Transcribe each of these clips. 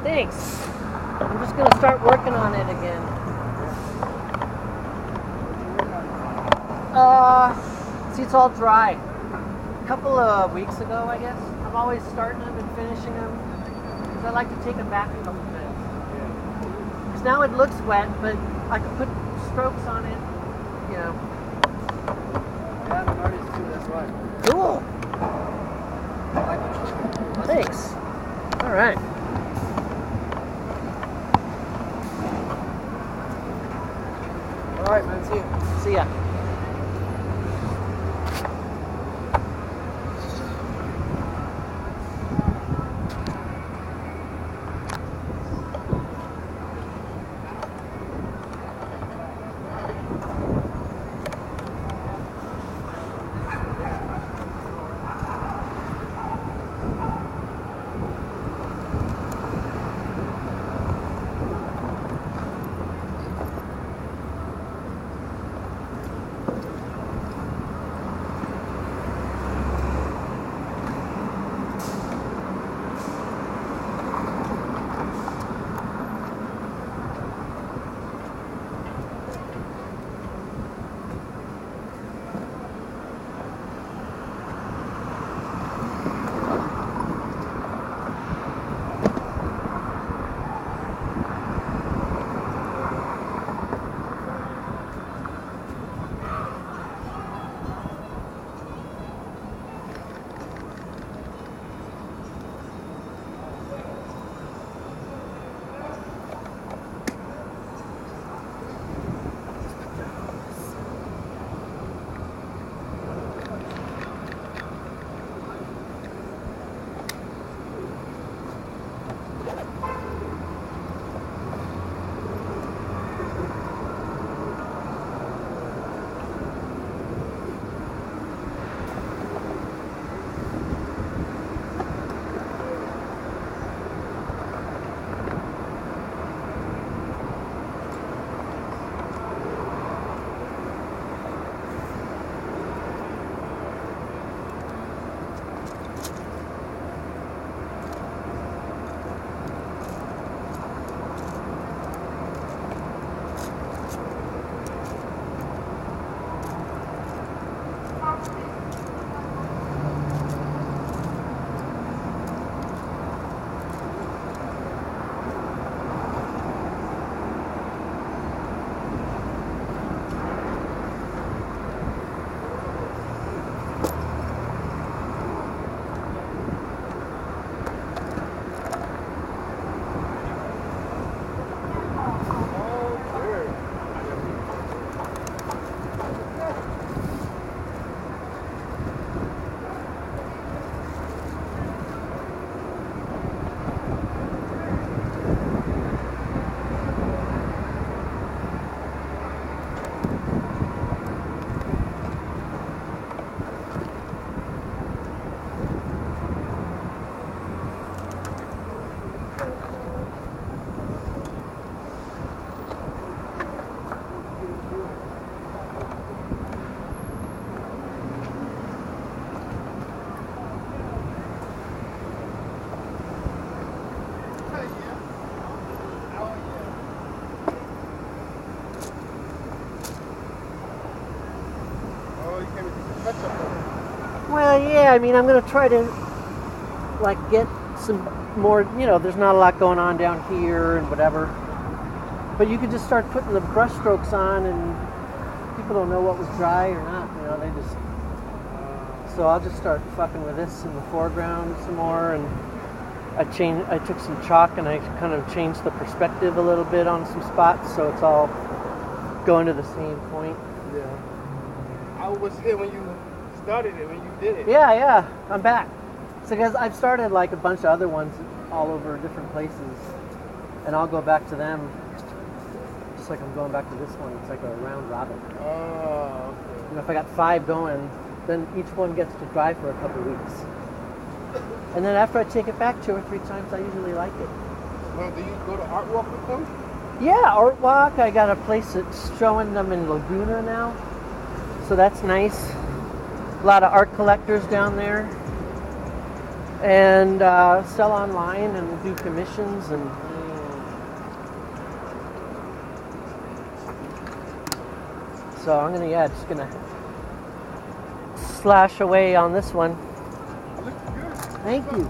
thanks. I'm just going to start working on it again. See, it's all dry. A couple of weeks ago, I guess. I'm always starting them and finishing them because I like to take them back a couple times. Because now it looks wet, but I can put strokes on it, you know. Yeah, I'm an artist too, that's why. Cool. Thanks. All right. All right, man. See you. See ya. Well, yeah, I mean, I'm going to try to, like, get some more, you know, there's not a lot going on down here and whatever. But you could just start putting the brush strokes on and people don't know what was dry or not, you know, they just... So I'll just start fucking with this in the foreground some more, and I took some chalk and I kind of changed the perspective a little bit on some spots, so it's all going to the same point. Yeah. I was here when you started it, when you did it. Yeah, I'm back. So because I've started like a bunch of other ones all over different places, and I'll go back to them, just like I'm going back to this one. It's like a round robin. Oh, okay. You know, if I got 5 going, then each one gets to dry for a couple weeks. And then after I take it back 2 or 3 times, I usually like it. Well, do you go to Art Walk with them? Yeah, Art Walk. I got a place that's showing them in Laguna now. So that's nice. A lot of art collectors down there. and sell online and do commissions and. So I'm gonna, just gonna slash away on this one. Thank you.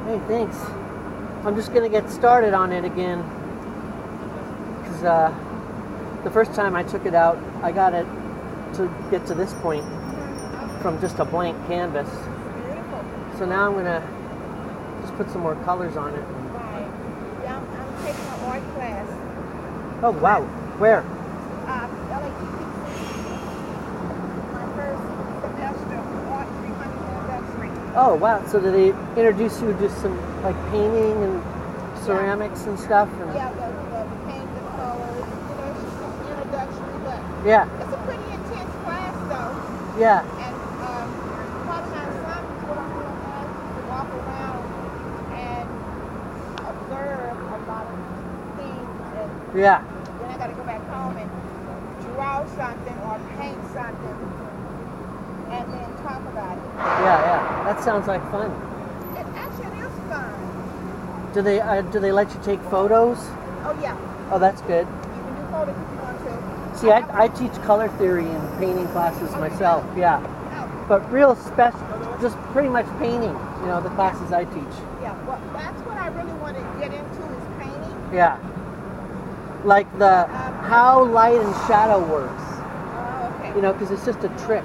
Hey, thanks. I'm just gonna get started on it again because the first time I took it out, I got it to get to this point from just a blank canvas. So now I'm gonna just put some more colors on it. Right. Yeah, I'm taking an art class. Oh wow, where? My first semester art 300 anniversary. Oh wow, so did they introduce you to some like painting and ceramics and stuff? And Yeah, the paint, the colors, it's just an introduction, but yeah, it's a pretty intense class though. yeah, And part of my assignments, what I'm doing now is to walk around and observe a lot of things, and yeah, then I got to go back home and draw something or paint something, and then talk about it. yeah. That sounds like fun. It actually is fun. Do they let you take photos? Oh yeah, Oh, that's good. you can do photos if you want to. See, I teach color theory and painting classes myself. Yeah, Oh, but real special, just pretty much painting. You know, the classes I teach. yeah. Well, that's what I really want to get into is painting. Yeah, like the how light and shadow works. Oh, okay. You know, because it's just a trick.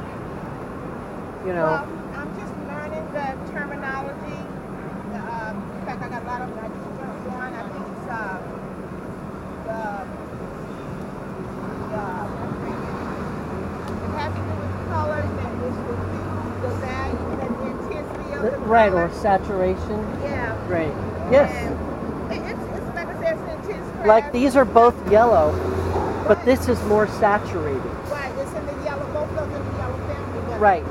You know. Well, I'm just learning the terminology. In fact, I got a lot of them. I just jumped on. I think it's it has to do with colors and it's the value and the intensity of the Right, color. or saturation. Yeah. Right. Yes. And it's like I said, it's an intense class. Like these are both yellow, but this is more saturated. Right, it's in the yellow, both of them in the yellow family. But Right.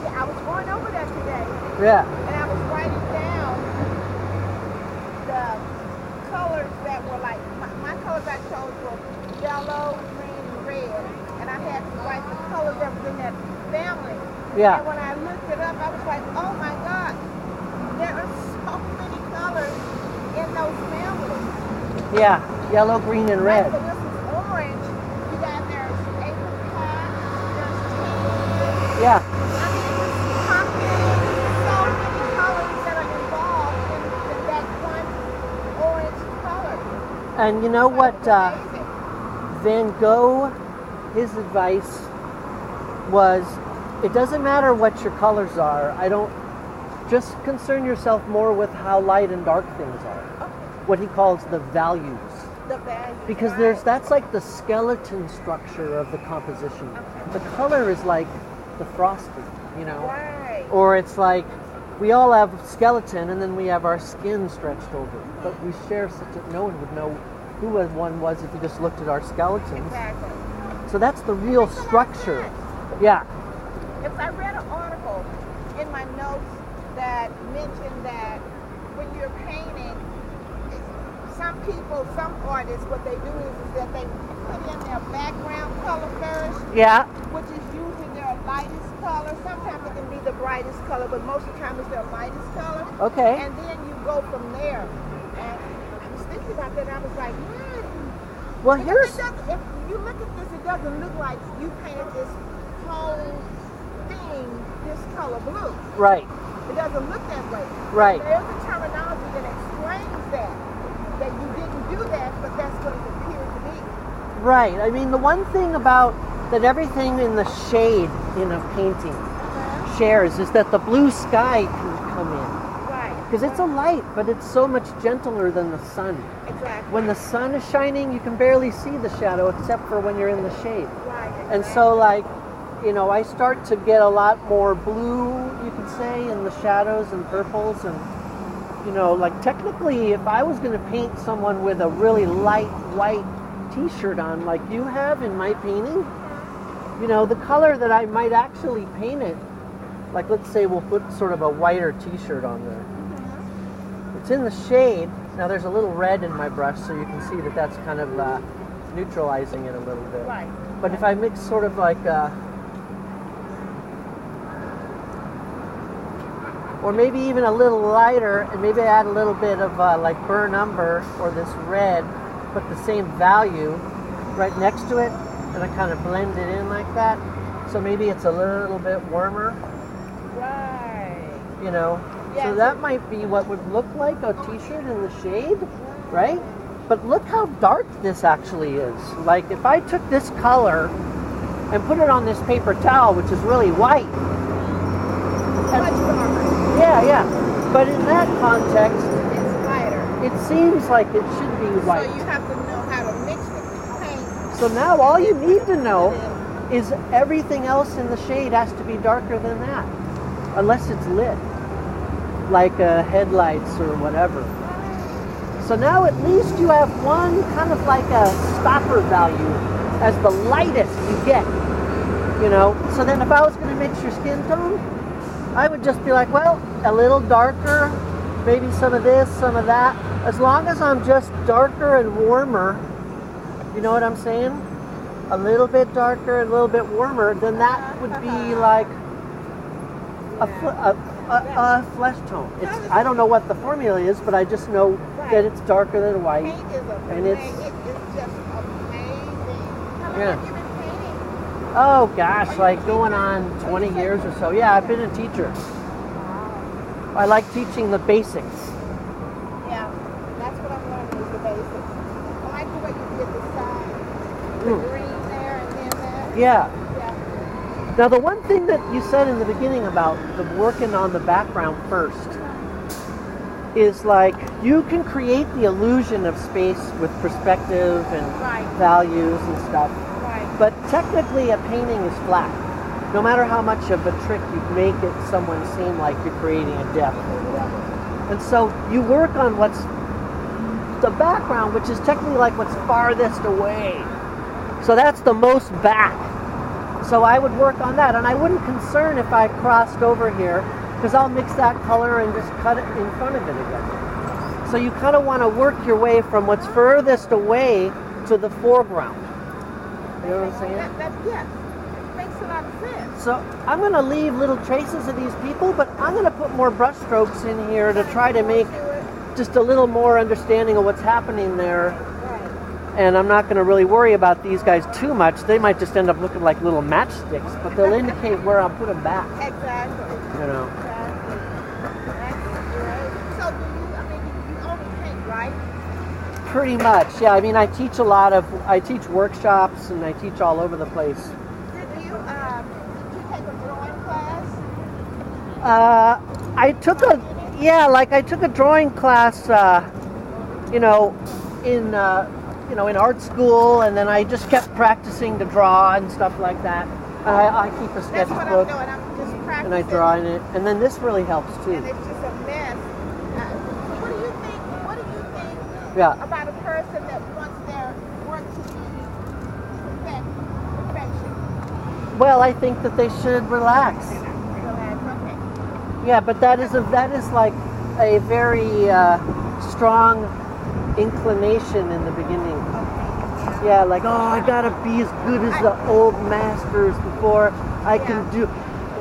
yeah, I was going over that today, Yeah. and I was writing down the colors that were like, my colors I chose were yellow, green, and red. And I had to write the colors that was in that family. Yeah. And when I looked it up, I was like, oh my God, there are so many colors in those families. Yeah. Yellow, green, and red. Like, so this is orange. You got there's apricot, there's tan. Yeah. I mean, it's pumpkin. So many colors that are involved in that one orange color. And you know what? It's amazing. Van Gogh, his advice was, it doesn't matter what your colors are. Just concern yourself more with how light and dark things are. Okay. What he calls the values. The value. Because that's like the skeleton structure of the composition. Okay. The color is like the frosting, you know? Right. Or it's like, we all have skeleton and then we have our skin stretched over. But we share no one would know who one was if you just looked at our skeletons. Exactly. So that's the real Makes a lot of structure. sense. Yeah. If I read an article in my notes that mentioned that when you're painting, some artists, what they do is that they put in their background color first, Yeah. which is usually their lightest color. Sometimes it can be the brightest color, but most of the time it's their lightest color. Okay. And then you go from there. And I was thinking about that, and I was like, Well, because if you look at this, it doesn't look like you painted this whole thing this color blue. right. It doesn't look that way. Right. There's a terminology that explains that you didn't do that, but that's what Right. I mean, the one thing about that everything in the shade in a painting shares is that the blue sky can come in. Right. Because it's a light, but it's so much gentler than the sun. Exactly. When the sun is shining, you can barely see the shadow except for when you're in the shade. Right. Exactly. And so, like, you know, I start to get a lot more blue, you could say, in the shadows and purples. And, you know, like, technically, if I was going to paint someone with a really light white t-shirt on, like you have in my painting, you know, the color that I might actually paint it, like, let's say we'll put sort of a whiter t-shirt on there. It's in the shade. Now there's a little red in my brush, so you can see that that's kind of neutralizing it a little bit. Right. But if I mix sort of like, or maybe even a little lighter, and maybe add a little bit of like burnt umber or this red, put the same value right next to it, and I kind of blend it in like that. So maybe it's a little bit warmer. Right. You know, Yeah, so that might be what would look like a t-shirt in the shade, right? But look how dark this actually is. Like, if I took this color and put it on this paper towel, which is really white. Much darker. Yeah. But in that context, It's lighter. it seems like it should be white. So you have to know how to mix the paint. So now all you need to know is everything else in the shade has to be darker than that, unless it's lit, like headlights or whatever. So now at least you have one kind of like a stopper value as the lightest you get, you know. So then if I was going to mix your skin tone, I would just be like, well, a little darker, maybe some of this, some of that. As long as I'm just darker and warmer, you know what I'm saying? A little bit darker, a little bit warmer, then that would be like a flesh tone. It's, I don't know what the formula is, but I just know that it's darker than white. Paint is amazing. And it's, It is just amazing. How long Yeah. have you been painting? oh gosh, like going on 20 years or so. Yeah, I've been a teacher. Wow. I like teaching the basics. Yeah, that's what I'm learning is the basics. I like the way you did the side, the green there and then that. Yeah. Yeah. Now the one thing that you said in the beginning about the working on the background first is like you can create the illusion of space with perspective and Right. values and stuff. Right. But technically a painting is flat. No matter how much of a trick you make it someone seem like you're creating a depth or whatever. And so you work on what's the background, which is technically like what's farthest away. So that's the most back. So I would work on that, and I wouldn't concern if I crossed over here, because I'll mix that color and just cut it in front of it again. So you kind of want to work your way from what's furthest away to the foreground. You know what I'm saying? Yes. It makes a lot of sense. So I'm going to leave little traces of these people, but I'm going to put more brush strokes in here to try to make just a little more understanding of what's happening there. And I'm not going to really worry about these guys too much. They might just end up looking like little matchsticks, but they'll indicate where I'll put them back. Exactly. You know. Exactly. That's great. So you only paint, right? Pretty much, yeah. I mean, I teach workshops and I teach all over the place. Did you take a drawing class? I took a drawing class, in art school, and then I just kept practicing to draw and stuff like that. I keep a That's what I'm sketchbook doing. I'm just practicing. and I draw in it, and then this really helps too. And it's just a mess. What do you think Yeah. about a person that wants their work to be perfection? Well, I think that they should relax. Okay. Yeah, but that is like a very strong inclination in the beginning. Yeah, like, oh, I gotta be as good as the old masters before I can do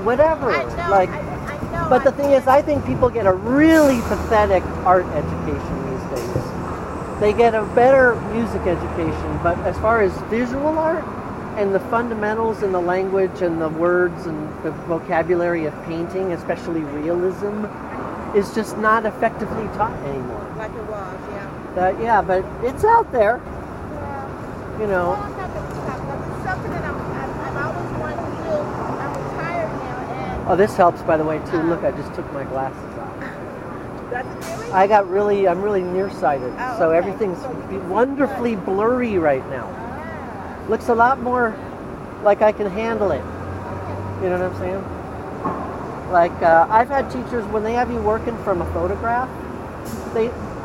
whatever. I know, like, I know. but the thing is, I think people get a really pathetic art education these days. They get a better music education, but as far as visual art and the fundamentals and the language and the words and the vocabulary of painting, especially realism, is just not effectively taught anymore. Like it was, yeah. But it's out there. you Well, know. I'm not going to stop. But it's something that I've always wanted to do. I'm retired now, and Oh, this helps, by the way, too. Look, I just took my glasses off. does it really? I'm really nearsighted, Oh, so okay. everything's So you can see wonderfully blurry right now. Ah, Looks a lot more like I can handle it. okay. You know what I'm saying? Like, I've had teachers, when they have you working from a photograph,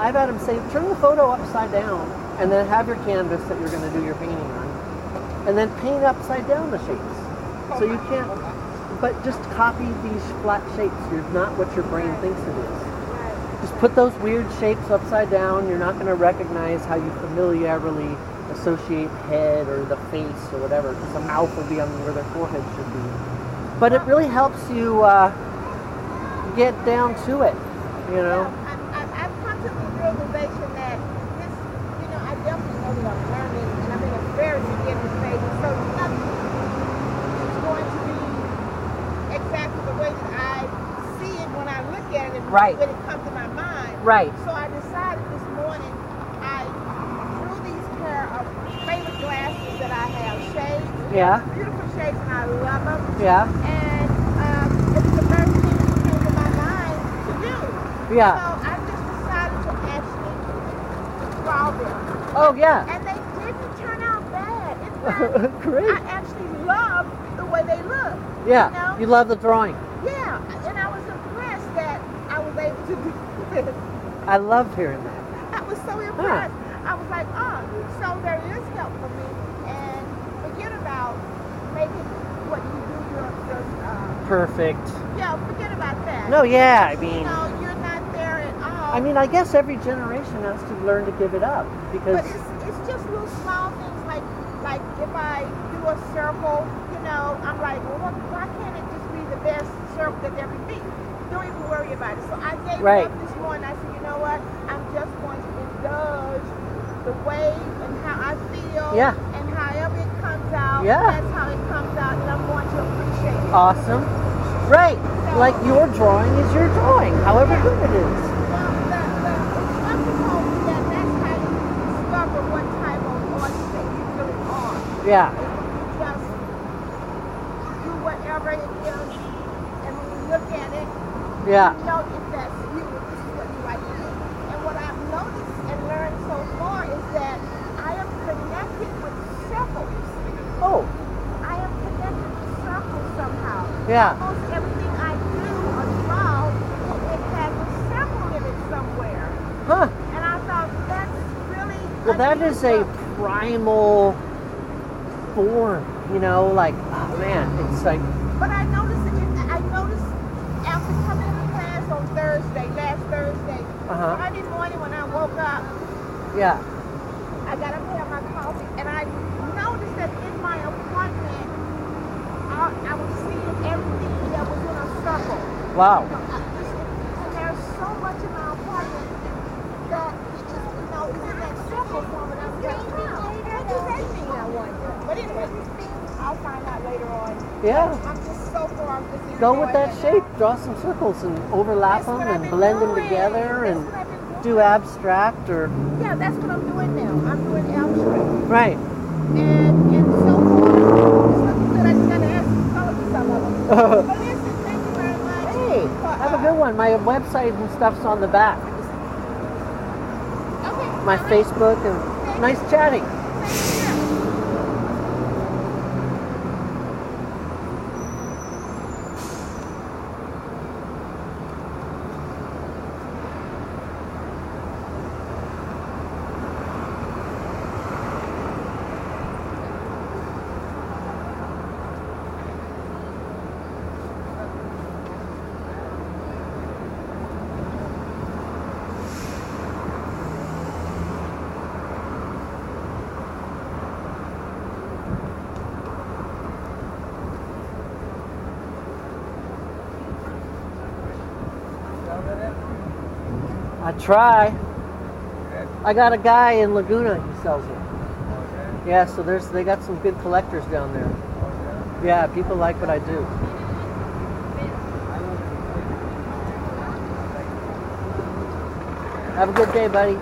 I've had them say, turn the photo upside down, and then have your canvas that you're going to do your painting on, and then paint upside down the shapes. So you can't, but just copy these flat shapes. You're not what your brain thinks it is. Right. Just put those weird shapes upside down. You're not going to recognize how you familiarly associate head or the face or whatever, because the mouth will be on where their forehead should be. But it really helps you get down to it, you know. I've come to the realization that this, I definitely know that I'm learning, and I'm in a very beginning stage. So nothing is going to be exactly the way that I see it when I look at it and Right. when it comes to my mind. Right. So I decided this morning I drew these pair of favorite glasses that I have, shades. Yeah. Beautiful shades, and I love them. Yeah. And it's the first thing that came to my mind to do. Yeah. So I just decided to actually draw them. Oh, yeah. And they didn't turn out bad. In fact, Great. I actually love the way they look. Yeah. You love the drawing. Yeah. And I was impressed that I was able to do this. I love hearing that. I was so impressed. I was like, so there is help for me. And forget about making what you do your Perfect. yeah, forget about that. No, yeah, I mean, You're not there at all. I mean, I guess every generation has to learn to give it up because, But it's just little small things like if I do a circle, I'm like, well, why can't it just be the best circle that there can be? Don't even worry about it. So I gave it up this morning. I said, you know what? I'm just going to indulge the way and how I feel. Yeah. And however it comes out, Yeah. that's how it comes out, and I'm going to appreciate it. awesome. Right. Like your drawing is your drawing, however good it is. Well, the instructor told me that that's how you discover what type of artist that you really are. Yeah. Is when you just do whatever it is, and when you look at it, Yeah. you know if that's you, if this is what you like to do. And what I've noticed and learned so far is that I am connected with circles. Oh, I am connected with circles somehow. yeah. Almost everything I do or draw, it has a circle in it somewhere. Huh. And I thought that's really Well, that is a unusual. primal form, like, oh man, it's like, But I noticed after coming to class on last Thursday, Friday morning when I woke up, yeah. I got up to have my coffee, and I noticed that in my apartment, I was seeing everything that was in a circle. Wow. And there's so much in my apartment that it's in that circle form, and I'm like, what does that mean, I wonder? But anyway, I'll find out later on. Yeah. I'm just so far, I'm just Go with that enjoying shape. Draw some circles and overlap That's what them I've and been blend them doing. together That's and what I've been doing. do abstract or Yeah, that's what I'm doing now. I'm doing abstract. right. And so far, it's looking good. I just got to add some color to some of them. But listen, thank you very much. Hey, have a good one. My website and stuff's on the back. Okay. My all right. Facebook and nice chatting. Thank you. I try. I got a guy in Laguna who sells it. Yeah, so they got some good collectors down there. Yeah, people like what I do. Have a good day, buddy.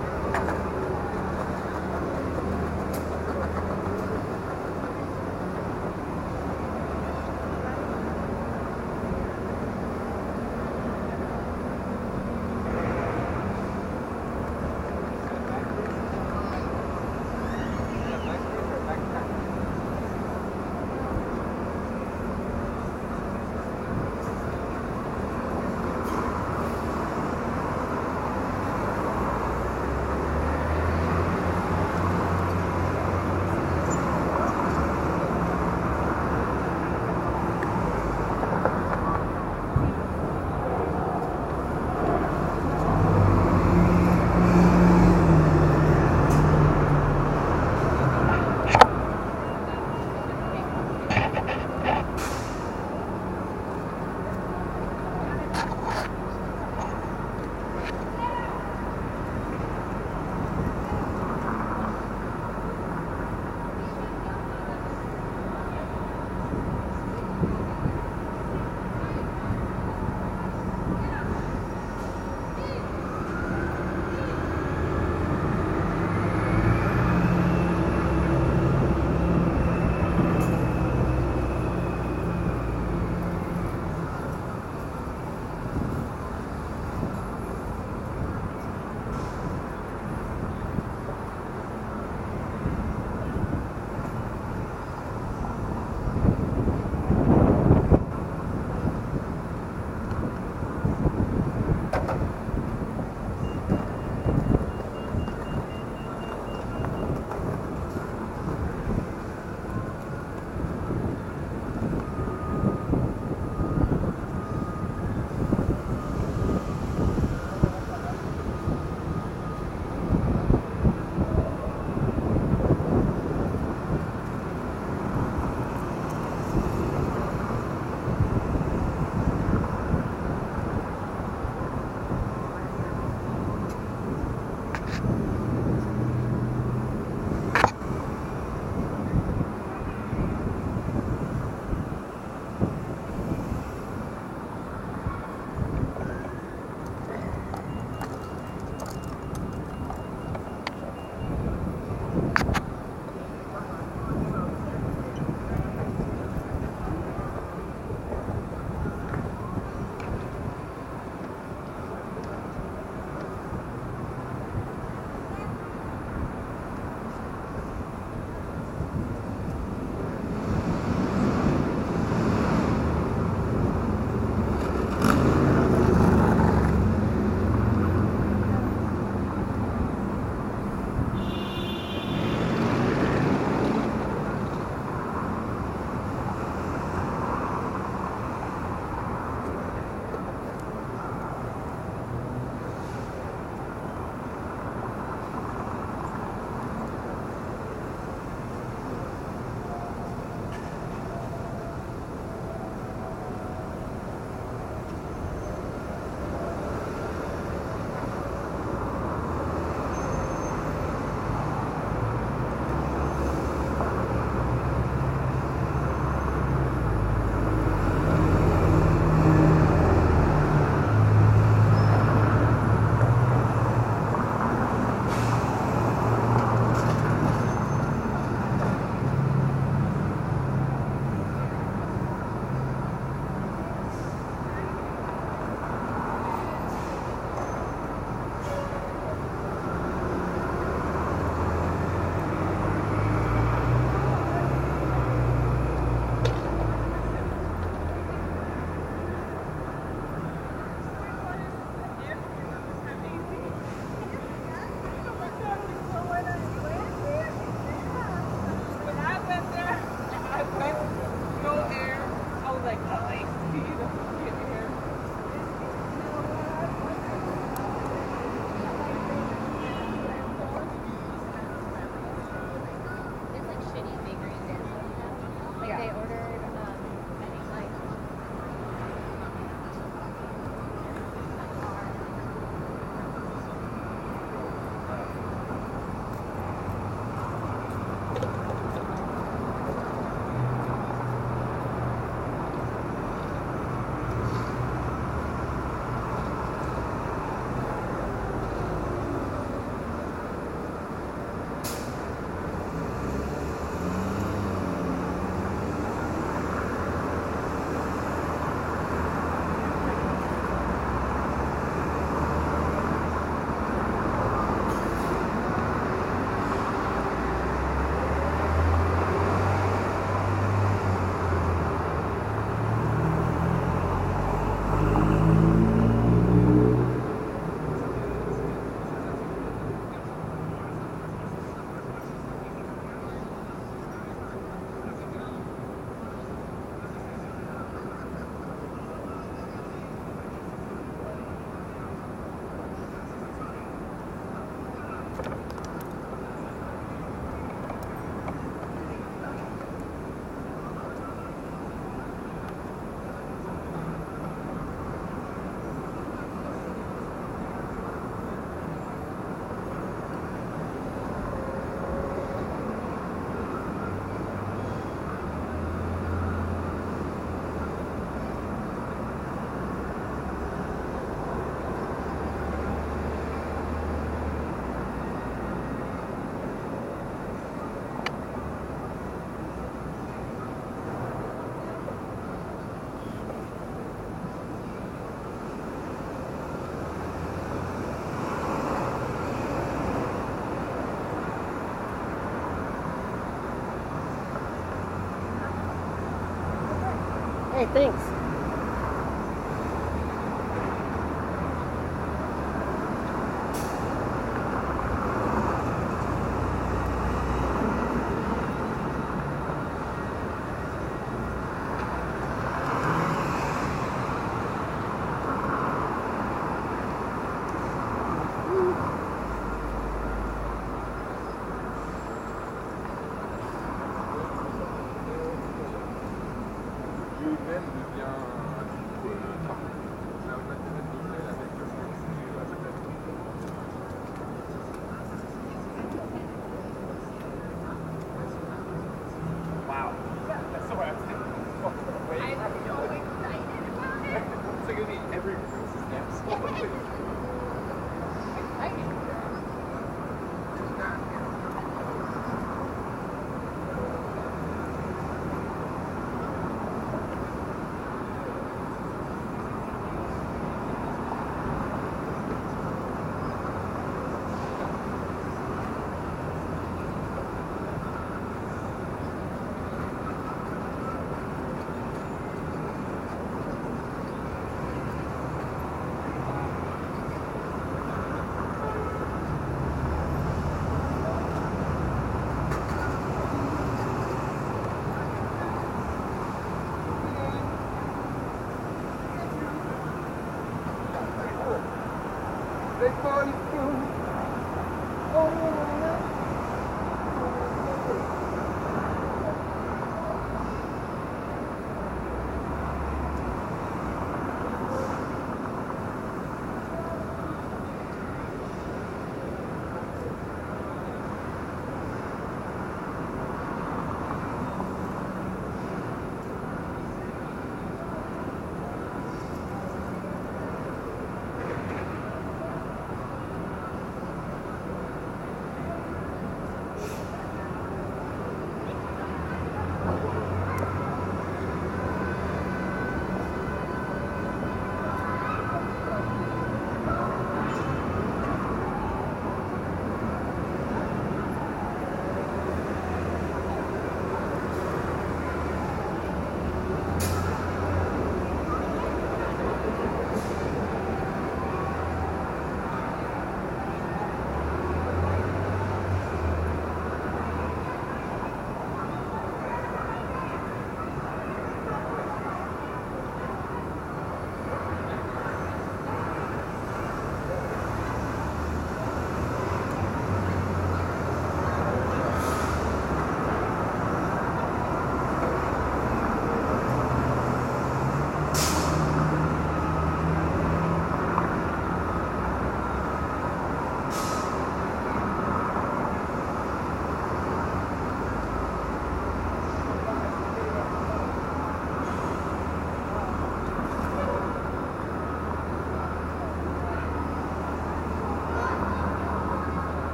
Hey, thanks.